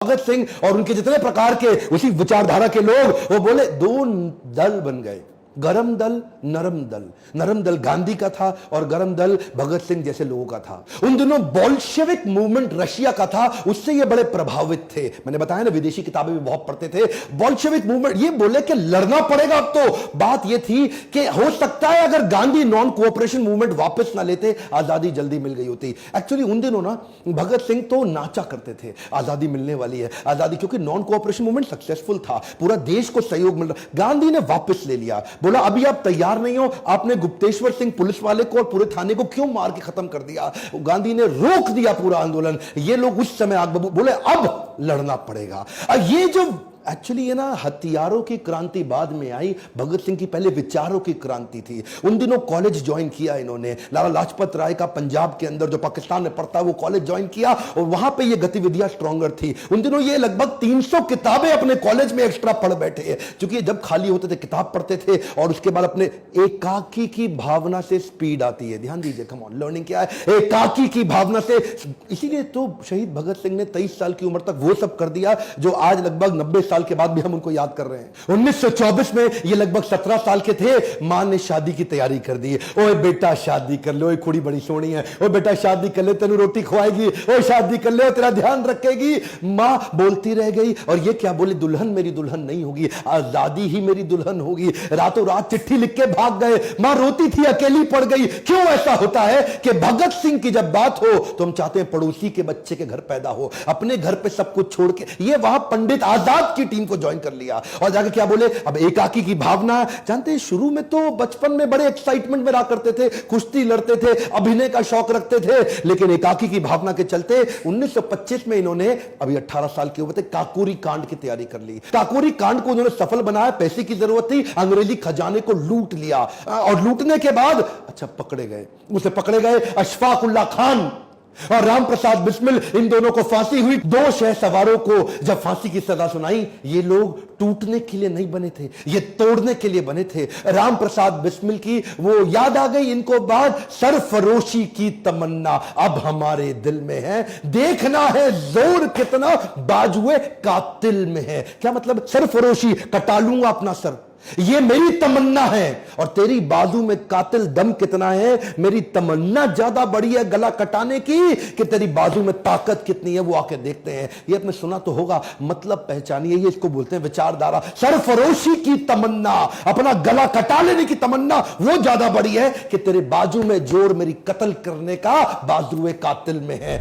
भगत सिंह और उनके जितने प्रकार के उसी विचारधारा के लोग, वो बोले दो दल बन गए, गरम दल, नरम दल। नरम दल गांधी का था और गरम दल भगत सिंह जैसे लोगों का था। उन दिनों बोल्शेविक मूवमेंट रशिया का था, उससे ये बड़े प्रभावित थे। मैंने बताया ना, विदेशी किताबें भी बहुत पढ़ते थे। बोल्शेविक मूवमेंट, ये बोले कि लड़ना पड़ेगा। अब तो बात ये थी कि हो सकता है अगर गांधी नॉन कोऑपरेशन मूवमेंट वापस ना लेते, आजादी जल्दी मिल गई होती। एक्चुअली उन दिनों ना भगत सिंह तो नाचा करते थे, आजादी मिलने वाली है, आजादी, क्योंकि नॉन कोऑपरेशन मूवमेंट सक्सेसफुल था, पूरा देश को सहयोग मिल रहा। गांधी ने वापस ले लिया, बोला अभी आप तैयार नहीं हो, आपने गुप्तेश्वर सिंह पुलिस वाले को और पूरे थाने को क्यों मार के खत्म कर दिया। गांधी ने रोक दिया पूरा आंदोलन। ये लोग उस समय आग बबूला बोले अब लड़ना पड़ेगा। ये जो एक्चुअली ये ना हथियारों की क्रांति बाद में आई, भगत सिंह की पहले विचारों की क्रांति थी। उन दिनों कॉलेज ज्वाइन किया इन्होंने, लाला लाजपत राय का पंजाब के अंदर जो पाकिस्तान में पढ़ता है वो कॉलेज ज्वाइन किया और वहां पे ये गतिविधियां स्ट्रॉन्गर थी। उन दिनों ये लगभग 300 किताबें अपने कॉलेज में एक्स्ट्रा पढ़ बैठे हैं, क्योंकि जब खाली होते थे किताब पढ़ते थे और उसके बाद अपने एकाकी की भावना से स्पीड आती है। ध्यान दीजिए, कम ऑन, लर्निंग क्या है, एकाकी की भावना से। इसीलिए तो शहीद भगत सिंह ने 23 साल की उम्र तक वो सब कर दिया जो आज लगभग 90 साल के बाद भी हम उनको याद कर रहे हैं। 1924 में ये लगभग 17 साल के थे, मां ने शादी की तैयारी कर दी। ओए बेटा शादी कर लो, कुड़ी बड़ी सोनी है, ओ बेटा शादी कर ले, तेनू रोटी खवाएगी, ओ शादी कर ले, तेरा ध्यान रखेगी। मां बोलती रह गई और ये क्या बोली, दुल्हन मेरी दुल्हन नहीं होगी, आजादी ही मेरी दुल्हन होगी। रातों रात चिट्ठी लिख के भाग गए, मां रोती थी, अकेली पड़ गई। क्यों ऐसा होता है कि भगत सिंह की जब बात हो तो हम चाहते हैं पड़ोसी के बच्चे के घर पैदा हो, अपने घर पे सब कुछ छोड़ के। ये वहां पंडित आजाद की टीम को ज्वाइन कर लिया और जाके क्या बोले, अब एकाकी की भावना। जानते हैं शुरू में तो बचपन में बड़े एक्साइटमेंट में रहा करते थे, कुश्ती लड़ते थे, अभिनय का शौक रखते थे, लेकिन एकाकी की भावना के चलते 1925 में इन्होंने, अभी 18 साल के हुए थे, काकोरी कांड की तैयारी कर ली। काकोरी कांड को उन्होंने सफल बनाया, पैसे की जरूरत थी, अंग्रेजी खजाने को लूट लिया और लूटने के बाद अच्छा पकड़े गए, उसे पकड़े गए अशफाक उल्लाह खान और राम प्रसाद बिस्मिल, इन दोनों को फांसी हुई। 2 शह सवारों को जब फांसी की सजा सुनाई, ये लोग टूटने के लिए नहीं बने थे, ये तोड़ने के लिए बने थे। राम प्रसाद बिस्मिल की वो याद आ गई इनको बात, सरफरोशी की तमन्ना अब हमारे दिल में है, देखना है जोर कितना बाजुए कातिल में है। क्या मतलब, सरफरोशी, कटा लूंगा अपना सर, ये मेरी तमन्ना है, और तेरी बाजू में कातिल दम कितना है, मेरी तमन्ना ज्यादा बड़ी है गला कटाने की कि तेरी बाजू में ताकत कितनी है, वो आके देखते हैं। ये आपने सुना तो होगा, मतलब पहचानिए, ये इसको बोलते हैं विचारधारा। सरफरोशी की तमन्ना, अपना गला कटा लेने की तमन्ना, वो ज्यादा बड़ी है कि तेरे बाजू में जोर मेरी कत्ल करने का बाजुए कातिल में है।